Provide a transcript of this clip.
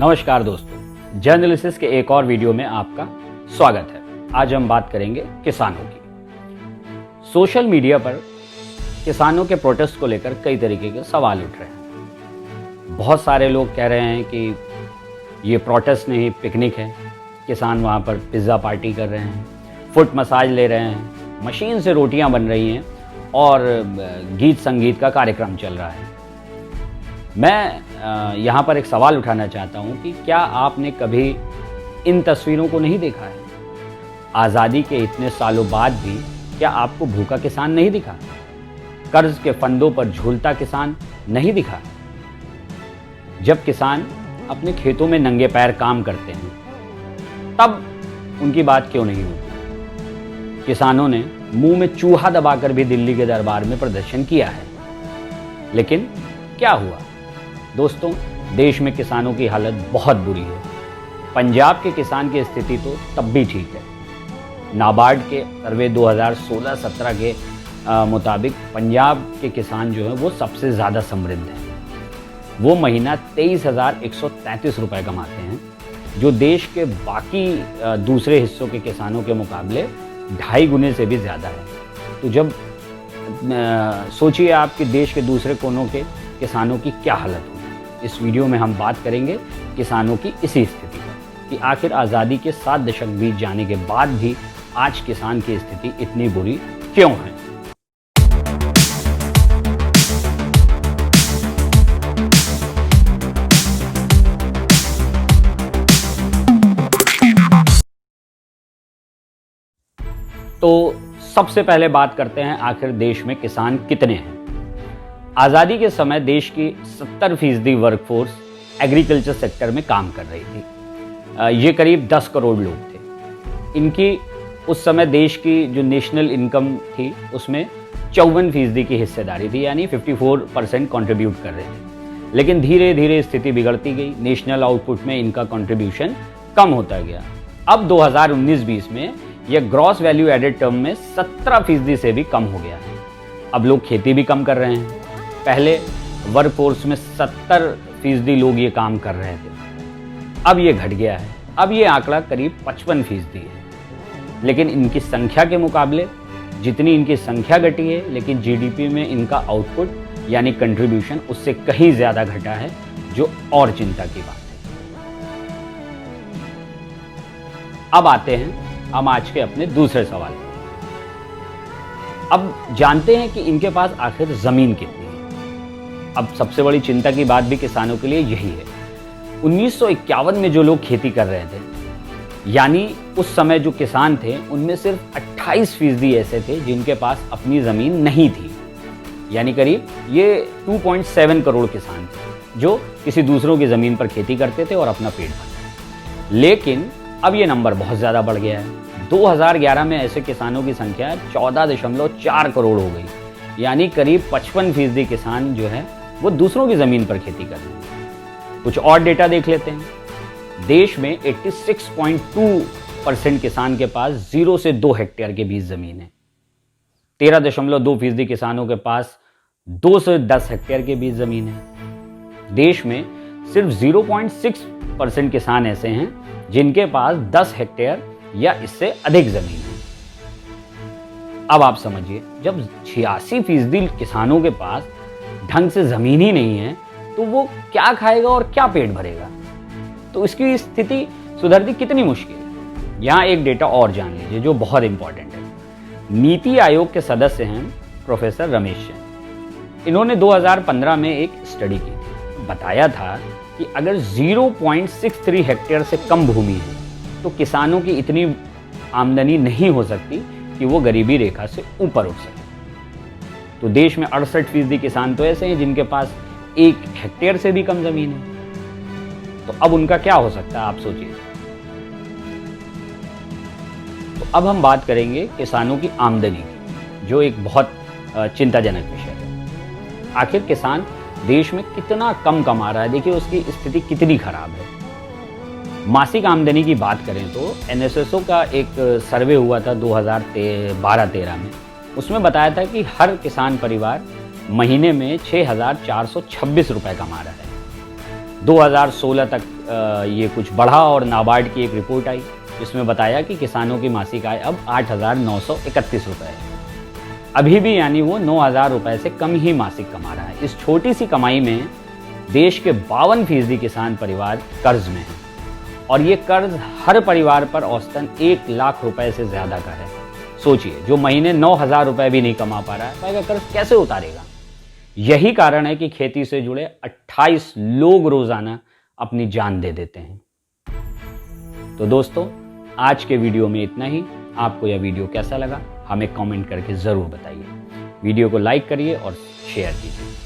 नमस्कार दोस्तों, जर्नलिसिस के एक और वीडियो में आपका स्वागत है। आज हम बात करेंगे किसानों की। सोशल मीडिया पर किसानों के प्रोटेस्ट को लेकर कई तरीके के सवाल उठ रहे हैं। बहुत सारे लोग कह रहे हैं कि ये प्रोटेस्ट नहीं, पिकनिक है। किसान वहाँ पर पिज़्ज़ा पार्टी कर रहे हैं, फुट मसाज ले रहे हैं, मशीन से रोटियाँ बन रही हैं और गीत संगीत का कार्यक्रम चल रहा है। मैं यहाँ पर एक सवाल उठाना चाहता हूँ कि क्या आपने कभी इन तस्वीरों को नहीं देखा है? आज़ादी के इतने सालों बाद भी क्या आपको भूखा किसान नहीं दिखा? कर्ज के फंदों पर झूलता किसान नहीं दिखा? जब किसान अपने खेतों में नंगे पैर काम करते हैं तब उनकी बात क्यों नहीं होती? किसानों ने मुंह में चूहा दबाकर भी दिल्ली के दरबार में प्रदर्शन किया है, लेकिन क्या हुआ? दोस्तों, देश में किसानों की हालत बहुत बुरी है। पंजाब के किसान की स्थिति तो तब भी ठीक है। नाबार्ड के सर्वे 2016-17 के मुताबिक पंजाब के किसान जो हैं वो सबसे ज़्यादा समृद्ध हैं। वो महीना 23,133 रुपये कमाते हैं, जो देश के बाकी दूसरे हिस्सों के किसानों के मुकाबले 2.5 गुने से भी ज़्यादा है। तो जब सोचिए आप कि देश के दूसरे कोनों के किसानों की क्या हालत होगी। इस वीडियो में हम बात करेंगे किसानों की इसी स्थिति पर कि आखिर आज़ादी के 7 दशक बीत जाने के बाद भी आज किसान की स्थिति इतनी बुरी क्यों है। तो सबसे पहले बात करते हैं आखिर देश में किसान कितने हैं। आज़ादी के समय देश की 70% वर्कफोर्स एग्रीकल्चर सेक्टर में काम कर रही थी। ये करीब 10 करोड़ लोग थे। इनकी उस समय देश की जो नेशनल इनकम थी उसमें 54% की हिस्सेदारी थी, यानी 54% कंट्रीब्यूट कर रहे थे। लेकिन धीरे धीरे स्थिति बिगड़ती गई। नेशनल आउटपुट में इनका कंट्रीब्यूशन कम होता गया। अब 2019-20 में यह ग्रॉस वैल्यू एडेड टर्म में 17% से भी कम हो गया है। अब लोग खेती भी कम कर रहे हैं। पहले वर्कफोर्स में 70% लोग ये काम कर रहे थे, अब ये घट गया है। अब ये आंकड़ा करीब 55% है। लेकिन इनकी संख्या के मुकाबले जितनी इनकी संख्या घटी है, लेकिन जीडीपी में इनका आउटपुट यानी कंट्रीब्यूशन उससे कहीं ज़्यादा घटा है, जो और चिंता की बात है। अब आते हैं हम आज के अपने दूसरे सवाल पर। अब जानते हैं कि इनके पास आखिर ज़मीन कितनी है। अब सबसे बड़ी चिंता की बात भी किसानों के लिए यही है। 1951 में जो लोग खेती कर रहे थे, यानी उस समय जो किसान थे उनमें सिर्फ 28% ऐसे थे जिनके पास अपनी ज़मीन नहीं थी। यानी करीब ये 2.7 करोड़ किसान थे जो किसी दूसरों की ज़मीन पर खेती करते थे और अपना पेट भरते। लेकिन अब ये नंबर बहुत ज़्यादा बढ़ गया है। 2011 में ऐसे किसानों की संख्या 14.4 करोड़ हो गई। यानी करीब 55% किसान जो है वो दूसरों की ज़मीन पर खेती कर रहे हैं। कुछ और डेटा देख लेते हैं। देश में 86.2% किसान के पास 0 से 2 हेक्टेयर के बीच ज़मीन है। 13.2% किसानों के पास 2 से 10 हेक्टेयर के बीच ज़मीन है। देश में सिर्फ 0.6% किसान ऐसे हैं जिनके पास 10 हेक्टेयर या इससे अधिक ज़मीन है। अब आप समझिए, जब 86% किसानों के पास ढंग से ज़मीन ही नहीं है तो वो क्या खाएगा और क्या पेट भरेगा। तो इसकी स्थिति सुधरती कितनी मुश्किल है। यहाँ एक डेटा और जान लीजिए जो बहुत इंपॉर्टेंट है। नीति आयोग के सदस्य हैं प्रोफेसर रमेश चंद। इन्होंने 2015 में एक स्टडी की थी। बताया था कि अगर 0.63 हेक्टेयर से कम भूमि है तो किसानों की इतनी आमदनी नहीं हो सकती कि वो गरीबी रेखा से ऊपर उठ सके। तो देश में 68% किसान तो ऐसे हैं जिनके पास 1 हेक्टेयर से भी कम जमीन है। तो अब उनका क्या हो सकता है, आप सोचिए। तो अब हम बात करेंगे किसानों की आमदनी की, जो एक बहुत चिंताजनक विषय है। आखिर किसान देश में कितना कम कमा रहा है, देखिए उसकी स्थिति कितनी खराब है। मासिक आमदनी की बात करें तो एनएसएसओ का एक सर्वे हुआ था 2012-13 में। उसमें बताया था कि हर किसान परिवार महीने में 6,426 रुपये कमा रहा है। 2016 तक ये कुछ बढ़ा और नाबार्ड की एक रिपोर्ट आई जिसमें बताया कि किसानों की मासिक आय अब 8,931 रुपये है। अभी भी यानी वो 9,000 रुपये से कम ही मासिक कमा रहा है। इस छोटी सी कमाई में देश के 52% किसान परिवार कर्ज में हैं और ये कर्ज हर परिवार पर औसतन 1 लाख रुपए से ज़्यादा का है। सोचिए, जो महीने 9,000 रुपये भी नहीं कमा पा रहा है, पाएगा कर्ज कैसे उतारेगा। यही कारण है कि खेती से जुड़े 28 लोग रोजाना अपनी जान दे देते हैं। तो दोस्तों, आज के वीडियो में इतना ही। आपको यह वीडियो कैसा लगा हमें कमेंट करके ज़रूर बताइए। वीडियो को लाइक करिए और शेयर कीजिए।